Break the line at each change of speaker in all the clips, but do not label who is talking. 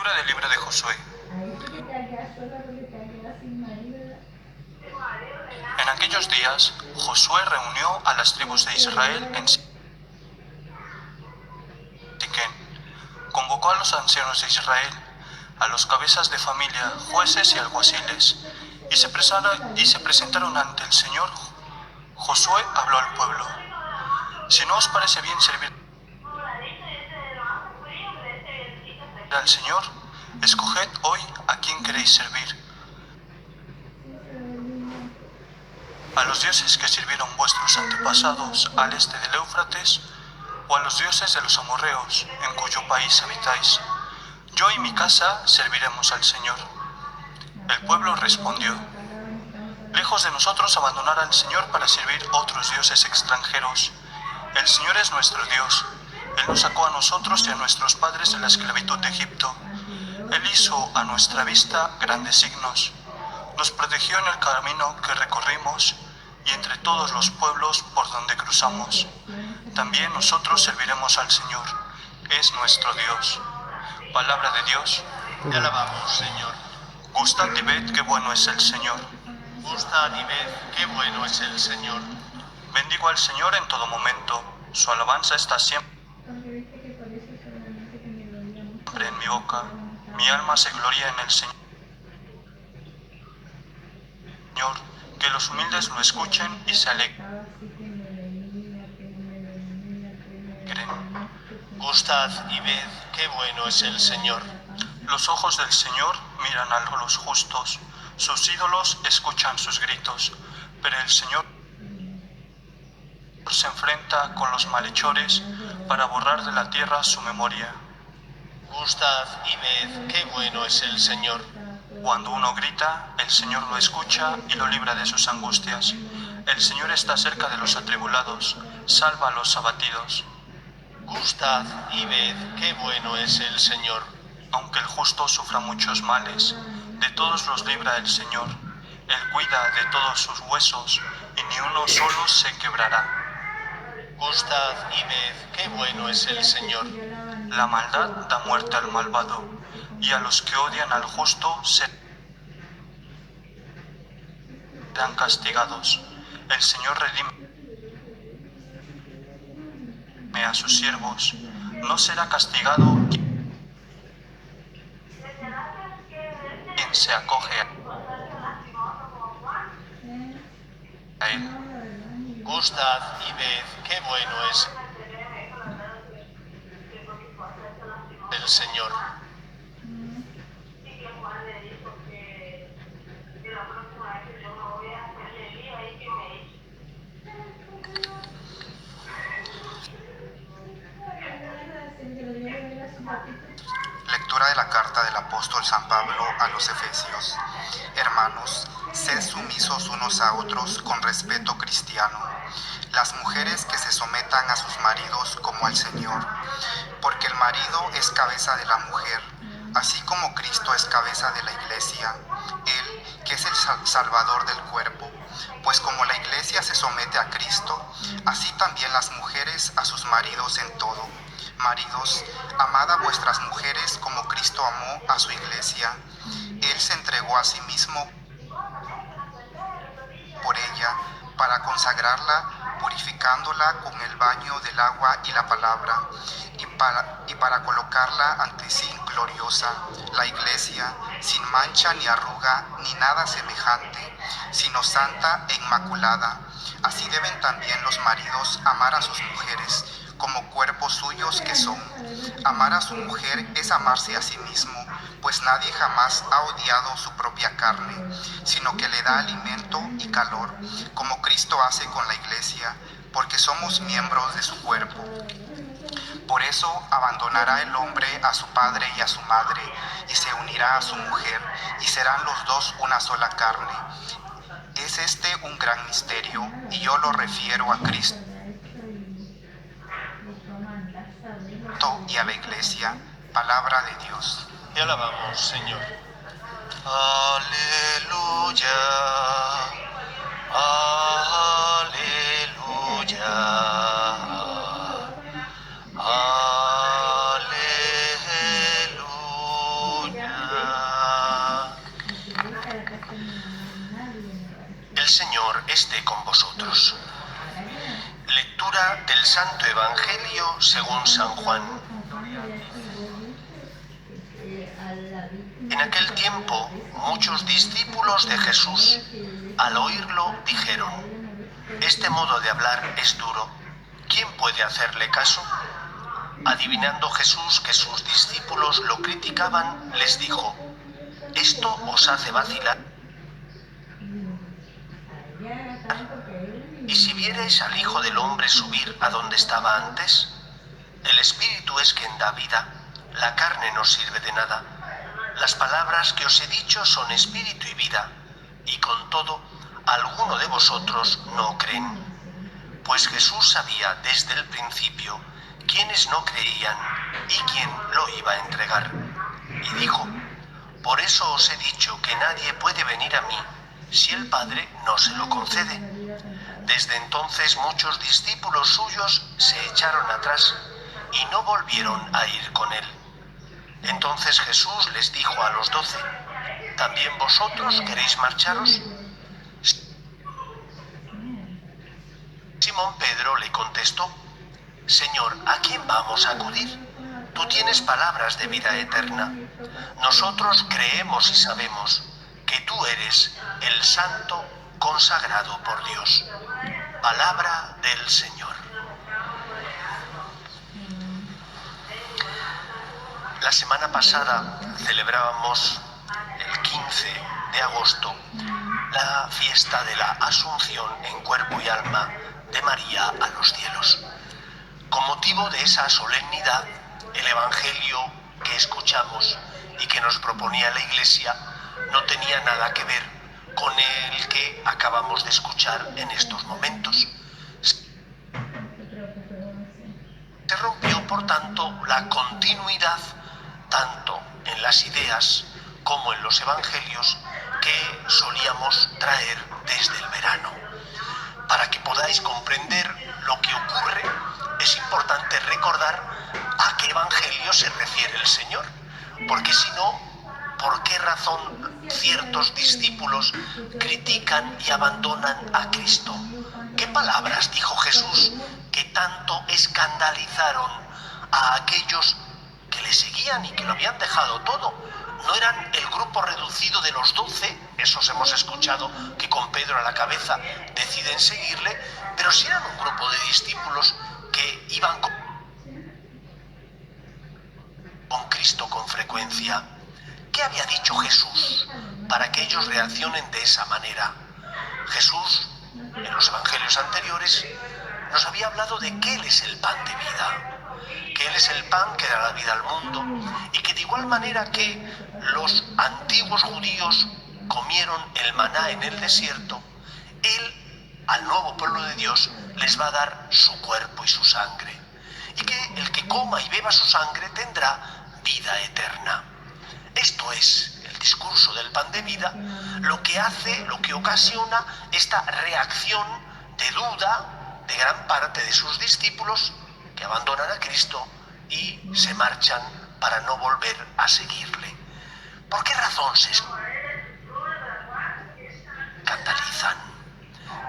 Lectura del libro de Josué. En aquellos días, Josué reunió a las tribus de Israel en Siquem, convocó a los ancianos de Israel, a los cabezas de familia, jueces y alguaciles, y se presentaron ante el Señor. Josué habló al pueblo: si no os parece bien servir al Señor, escoged hoy a quién queréis servir: a los dioses que sirvieron vuestros antepasados al este del Éufrates, o a los dioses de los amorreos, en cuyo país habitáis. Yo y mi casa serviremos al Señor. El pueblo respondió: lejos de nosotros abandonar al Señor para servir otros dioses extranjeros. El Señor es nuestro Dios. Él nos sacó a nosotros y a nuestros padres de la esclavitud de Egipto. Él hizo a nuestra vista grandes signos. Nos protegió en el camino que recorrimos y entre todos los pueblos por donde cruzamos. También nosotros serviremos al Señor. Es nuestro Dios. Palabra de Dios.
Te alabamos, Señor.
Gustad y ved qué bueno es el Señor.
Gustad y ved qué bueno es el Señor.
Bendigo al Señor en todo momento. Su alabanza está siempre en mi boca. Mi alma se gloria en el Señor. Que los humildes lo escuchen y se alegren.
Gustad y ved qué bueno es el Señor.
Los ojos del Señor miran a los justos, sus ídolos escuchan sus gritos, pero el Señor se enfrenta con los malhechores para borrar de la tierra su memoria.
Gustad y ved qué bueno es el Señor.
Cuando uno grita, el Señor lo escucha y lo libra de sus angustias. El Señor está cerca de los atribulados, salva a los abatidos.
Gustad y ved qué bueno es el Señor.
Aunque el justo sufra muchos males, de todos los libra el Señor. Él cuida de todos sus huesos y ni uno solo se quebrará.
Gustad y ved qué bueno es el Señor.
La maldad da muerte al malvado, y a los que odian al justo serán castigados. El Señor redime a sus siervos. No será castigado quien se acoge a Él.
Gustad y ved qué bueno es el Señor.
Lectura de la carta del apóstol San Pablo a los Efesios. Hermanos, sed sumisos unos a otros con respeto cristiano. Las mujeres que se sometan a sus maridos como al Señor, porque el marido es cabeza de la mujer, así como Cristo es cabeza de la iglesia, Él que es el Salvador del cuerpo. Pues como la iglesia se somete a Cristo, así también las mujeres a sus maridos en todo. Maridos, amad a vuestras mujeres como Cristo amó a su iglesia. Él se entregó a sí mismo por ella para consagrarla, purificándola con el baño del agua y la palabra, y para colocarla ante sí gloriosa, la iglesia, sin mancha ni arruga ni nada semejante, sino santa e inmaculada. Así deben también los maridos amar a sus mujeres, como cuerpos suyos que son. Amar a su mujer es amarse a sí mismo, pues nadie jamás ha odiado su propia carne, sino que le da alimento y calor, como Cristo hace con la iglesia, porque somos miembros de su cuerpo. Por eso abandonará el hombre a su padre y a su madre, y se unirá a su mujer, y serán los dos una sola carne. Es este un gran misterio, y yo lo refiero a Cristo y a la iglesia. Palabra de Dios.
Te alabamos, Señor.
Aleluya, aleluya,
esté con vosotros. Lectura del Santo Evangelio según San Juan. En aquel tiempo, muchos discípulos de Jesús, al oírlo, dijeron: «Este modo de hablar es duro. ¿Quién puede hacerle caso?». Adivinando Jesús que sus discípulos lo criticaban, les dijo: «¿Esto os hace vacilar? ¿Y si vierais al Hijo del Hombre subir a donde estaba antes? El Espíritu es quien da vida, la carne no sirve de nada. Las palabras que os he dicho son espíritu y vida, y con todo, alguno de vosotros no creen». Pues Jesús sabía desde el principio quiénes no creían y quién lo iba a entregar. Y dijo: «Por eso os he dicho que nadie puede venir a mí si el Padre no se lo concede». Desde entonces muchos discípulos suyos se echaron atrás y no volvieron a ir con él. Entonces Jesús les dijo a los 12: «¿También vosotros queréis marcharos?». Simón Pedro le contestó: «Señor, ¿a quién vamos a acudir? Tú tienes palabras de vida eterna. Nosotros creemos y sabemos que tú eres el Santo consagrado por Dios». Palabra del Señor. La semana pasada celebrábamos el 15 de agosto la fiesta de la Asunción en cuerpo y alma de María a los cielos. Con motivo de esa solemnidad, el Evangelio que escuchamos y que nos proponía la Iglesia no tenía nada que ver con el que acabamos de escuchar en estos momentos. Se rompió, por tanto, la continuidad tanto en las ideas como en los evangelios que solíamos traer desde el verano. Para que podáis comprender lo que ocurre, es importante recordar a qué evangelio se refiere el Señor, porque si no, ¿por qué razón ciertos discípulos critican y abandonan a Cristo? ¿Qué palabras dijo Jesús que tanto escandalizaron a aquellos que le seguían y que lo habían dejado todo? No eran el grupo reducido de los 12, esos hemos escuchado que con Pedro a la cabeza deciden seguirle, pero sí eran un grupo de discípulos que iban con Cristo con frecuencia. ¿Qué había dicho Jesús para que ellos reaccionen de esa manera? Jesús, en los evangelios anteriores, nos había hablado de que Él es el pan de vida, que Él es el pan que da la vida al mundo, y que de igual manera que los antiguos judíos comieron el maná en el desierto, Él, al nuevo pueblo de Dios, les va a dar su cuerpo y su sangre, y que el que coma y beba su sangre tendrá vida eterna. Esto es el discurso del pan de vida, lo que hace, lo que ocasiona esta reacción de duda de gran parte de sus discípulos que abandonan a Cristo y se marchan para no volver a seguirle. ¿Por qué razón se escandalizan?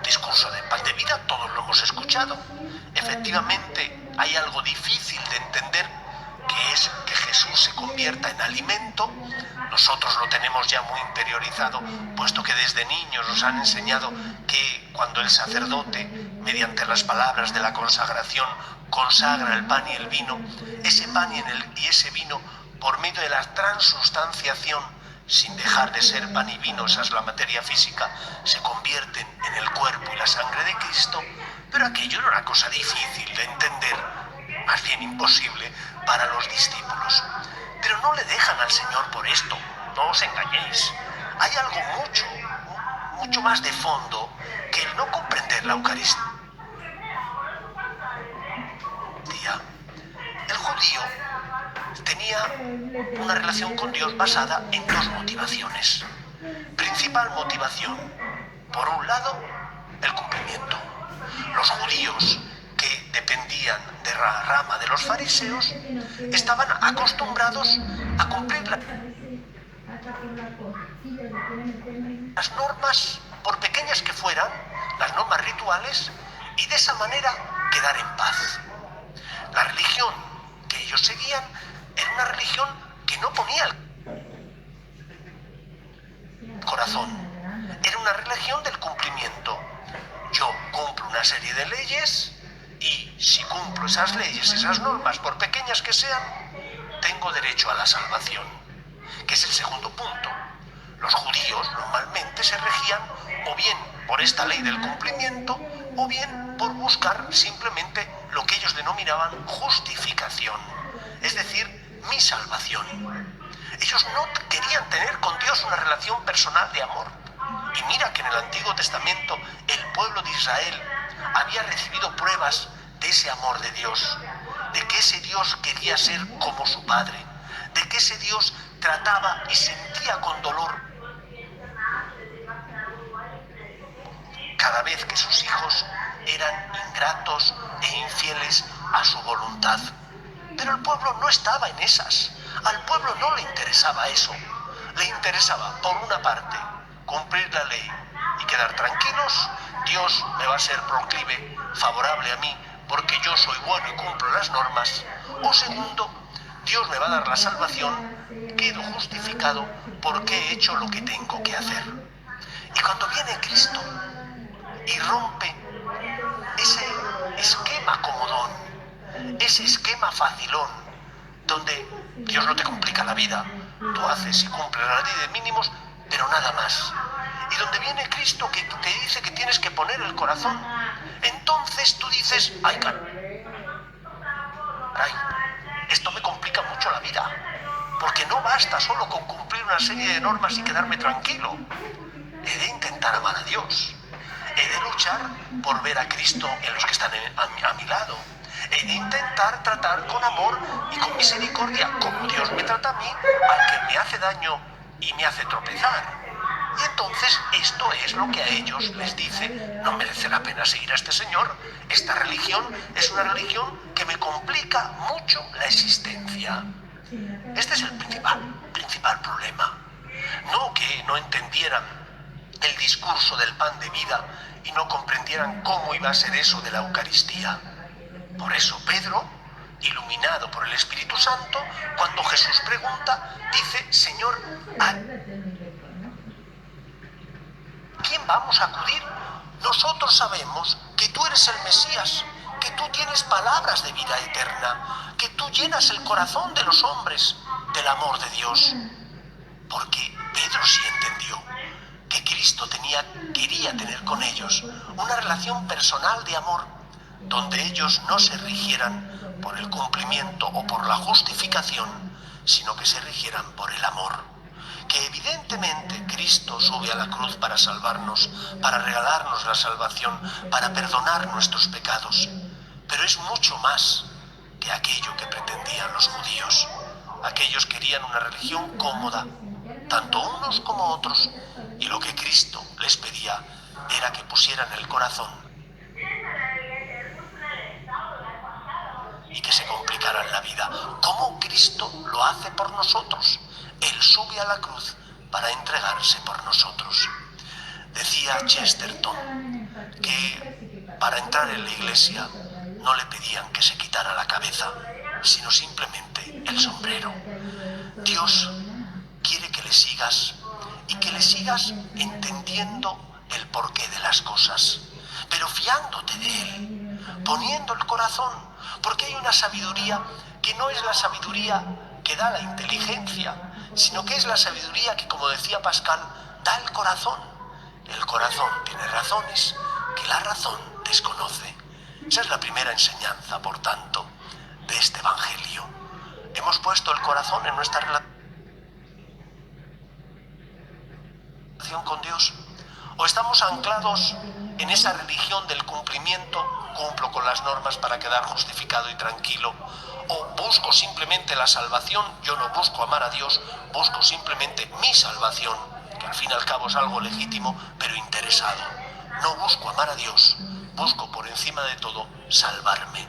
Discurso del pan de vida, todos lo hemos escuchado. Efectivamente, hay algo difícil de entender, que es que Jesús se convierta en alimento. Nosotros lo tenemos ya muy interiorizado, puesto que desde niños nos han enseñado que cuando el sacerdote, mediante las palabras de la consagración, consagra el pan y el vino, ese pan y ese vino, por medio de la transustanciación, sin dejar de ser pan y vino, esa es la materia física, se convierten en el cuerpo y la sangre de Cristo. Pero aquello era una cosa difícil de entender, más bien imposible para los discípulos. Pero no le dejan al Señor por esto, no os engañéis. Hay algo mucho más de fondo que el no comprender la Eucaristía. El judío tenía una relación con Dios basada en dos motivaciones. Principal motivación, por un lado, el cumplimiento. Los judíos que dependían de la rama de los fariseos estaban acostumbrados a cumplir las normas, por pequeñas que fueran, las normas rituales y de esa manera quedar en paz. La religión que ellos seguían era una religión que no ponía el corazón, era una religión del cumplimiento. Yo cumplo una serie de leyes y si cumplo esas leyes, esas normas, por pequeñas que sean, tengo derecho a la salvación, que es el segundo punto. Los judíos normalmente se regían o bien por esta ley del cumplimiento o bien por buscar simplemente lo que ellos denominaban justificación, es decir, mi salvación. Ellos no querían tener con Dios una relación personal de amor. Y mira que en el Antiguo Testamento el pueblo de Israel había recibido pruebas de ese amor de Dios, de que ese Dios quería ser como su Padre, de que ese Dios trataba y sentía con dolor cada vez que sus hijos eran ingratos e infieles a su voluntad. Pero el pueblo no estaba en esas. Al pueblo no le interesaba eso. Le interesaba, por una parte, cumplir la ley y quedar tranquilos. Dios me va a ser proclive, favorable a mí, porque yo soy bueno y cumplo las normas. O segundo, Dios me va a dar la salvación, quedo justificado porque he hecho lo que tengo que hacer. Y cuando viene Cristo y rompe ese esquema comodón, ese esquema facilón, donde Dios no te complica la vida, tú haces y cumples la ley de mínimos, pero nada más. Y donde viene Cristo que te dice que tienes que poner el corazón, entonces tú dices, ay, caray, esto me complica mucho la vida, porque no basta solo con cumplir una serie de normas y quedarme tranquilo. He de intentar amar a Dios. He de luchar por ver a Cristo en los que están a mi lado. He de intentar tratar con amor y con misericordia, como Dios me trata a mí, al que me hace daño y me hace tropezar. Y entonces esto es lo que a ellos les dice, no merece la pena seguir a este señor, esta religión es una religión que me complica mucho la existencia. Este es el principal problema. No que no entendieran el discurso del pan de vida y no comprendieran cómo iba a ser eso de la Eucaristía. Por eso Pedro, iluminado por el Espíritu Santo, cuando Jesús pregunta, dice, Señor, ¿a quién vamos a acudir? Nosotros sabemos que tú eres el Mesías, que tú tienes palabras de vida eterna, que tú llenas el corazón de los hombres del amor de Dios. Porque Pedro sí entendió que Cristo quería tener con ellos una relación personal de amor, donde ellos no se rigieran por el cumplimiento o por la justificación, sino que se rigieran por el amor. Que evidentemente Cristo sube a la cruz para salvarnos, para regalarnos la salvación, para perdonar nuestros pecados, pero es mucho más que aquello que pretendían los judíos. Aquellos querían una religión cómoda, tanto unos como otros, y lo que Cristo les pedía era que pusieran el corazón y que se complicaran la vida. ¿Cómo Cristo lo hace por nosotros? Él sube a la cruz para entregarse por nosotros. Decía Chesterton que para entrar en la iglesia no le pedían que se quitara la cabeza, sino simplemente el sombrero. Dios quiere que le sigas y que le sigas entendiendo el porqué de las cosas, pero fiándote de Él, poniendo el corazón, porque hay una sabiduría que no es la sabiduría que da la inteligencia, sino que es la sabiduría que, como decía Pascal, da el corazón. El corazón tiene razones que la razón desconoce. Esa es la primera enseñanza, por tanto, de este Evangelio. Hemos puesto el corazón en nuestra relación con Dios, o estamos anclados en esa religión del cumplimiento, cumplo con las normas para quedar justificado y tranquilo, o busco simplemente la salvación. Yo no busco amar a Dios, busco simplemente mi salvación, que al fin y al cabo es algo legítimo, pero interesado. No busco amar a Dios, busco por encima de todo salvarme.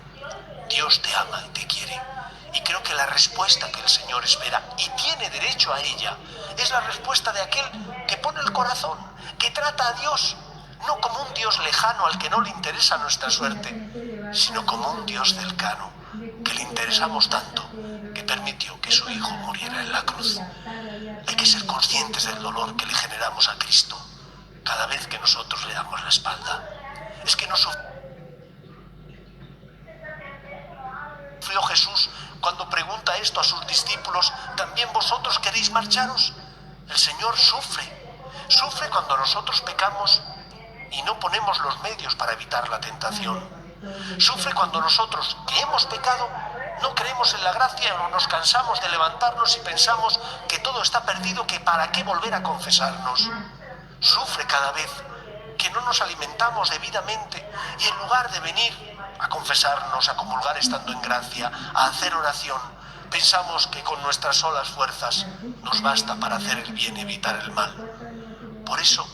Dios te ama y te quiere. Y creo que la respuesta que el Señor espera, y tiene derecho a ella, es la respuesta de aquel que pone el corazón, que trata a Dios no como un Dios lejano al que no le interesa nuestra suerte, sino como un Dios cercano, que le interesamos tanto, que permitió que su Hijo muriera en la cruz. Hay que ser conscientes del dolor que le generamos a Cristo cada vez que nosotros le damos la espalda. Es que no sufrió Jesús cuando pregunta esto a sus discípulos: ¿también vosotros queréis marcharos? El Señor sufre cuando nosotros pecamos y no ponemos los medios para evitar la tentación. Sufre cuando nosotros, que hemos pecado, no creemos en la gracia o nos cansamos de levantarnos y pensamos que todo está perdido, que para qué volver a confesarnos. Sufre cada vez que no nos alimentamos debidamente y en lugar de venir a confesarnos, a comulgar estando en gracia, a hacer oración, pensamos que con nuestras solas fuerzas nos basta para hacer el bien y evitar el mal. Por eso,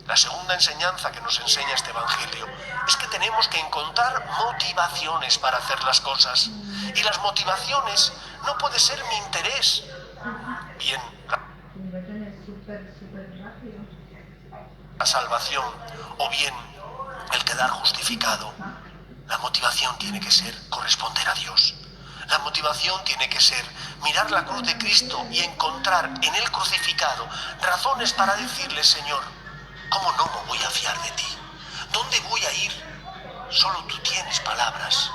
la segunda enseñanza que nos enseña este Evangelio es que tenemos que encontrar motivaciones para hacer las cosas. Y las motivaciones no puede ser mi interés. Bien, la salvación o bien el quedar justificado. La motivación tiene que ser corresponder a Dios. La motivación tiene que ser mirar la cruz de Cristo y encontrar en el crucificado razones para decirle: Señor, ¿cómo no me voy a fiar de ti? ¿Dónde voy a ir? Solo tú tienes palabras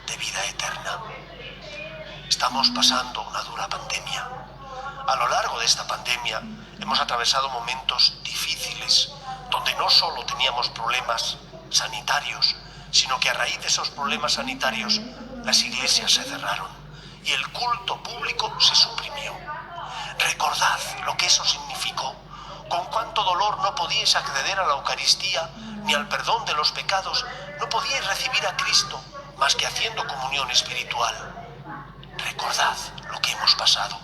de vida eterna. Estamos pasando una dura pandemia. A lo largo de esta pandemia hemos atravesado momentos difíciles, donde no solo teníamos problemas sanitarios, sino que a raíz de esos problemas sanitarios las iglesias se cerraron y el culto público se suprimió. Recordad lo que eso significó, con cuánto dolor no podíais acceder a la Eucaristía ni al perdón de los pecados, no podíais recibir a Cristo más que haciendo comunión espiritual. Recordad lo que hemos pasado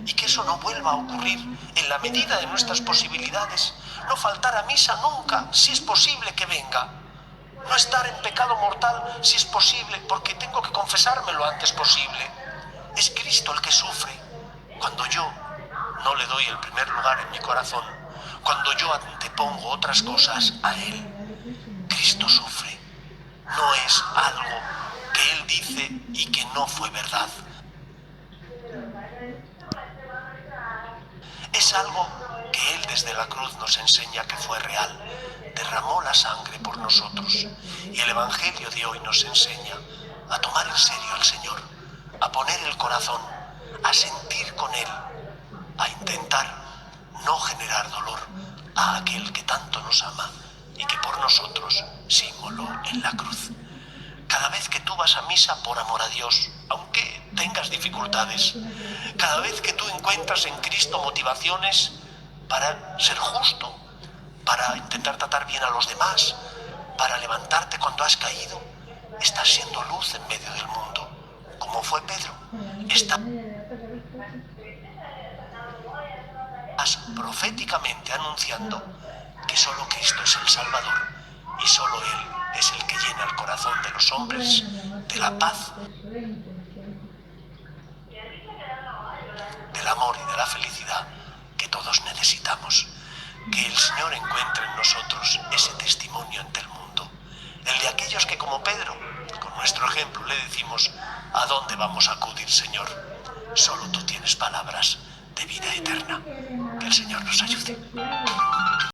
y que eso no vuelva a ocurrir en la medida de nuestras posibilidades. No faltar a misa nunca, si es posible que venga. No estar en pecado mortal, si es posible, porque tengo que confesarme lo antes posible. Es Cristo el que sufre cuando yo no le doy el primer lugar en mi corazón, cuando yo antepongo otras cosas a Él. Cristo sufre. No es algo que Él dice y que no fue verdad. Es algo que Él desde la cruz nos enseña que fue real. Derramó la sangre por nosotros. Y el Evangelio de hoy nos enseña a tomar en serio al Señor, a poner el corazón, a sentir con Él, a intentar no generar dolor a aquel que tanto nos ama y que por nosotros se inmoló en la cruz. Cada vez que tú vas a misa por amor a Dios, aunque tengas dificultades, cada vez que tú encuentras en Cristo motivaciones para ser justo, para intentar tratar bien a los demás, para levantarte cuando has caído, estás siendo luz en medio del mundo, como fue Pedro. Estás proféticamente anunciando que solo Cristo es el Salvador y solo Él es el que llena el corazón de los hombres de la paz, del amor y de la felicidad que todos necesitamos. Que el Señor encuentre en nosotros ese testimonio ante el mundo, el de aquellos que, como Pedro, con nuestro ejemplo le decimos: ¿a dónde vamos a acudir, Señor? Solo tú tienes palabras de vida eterna. Que el Señor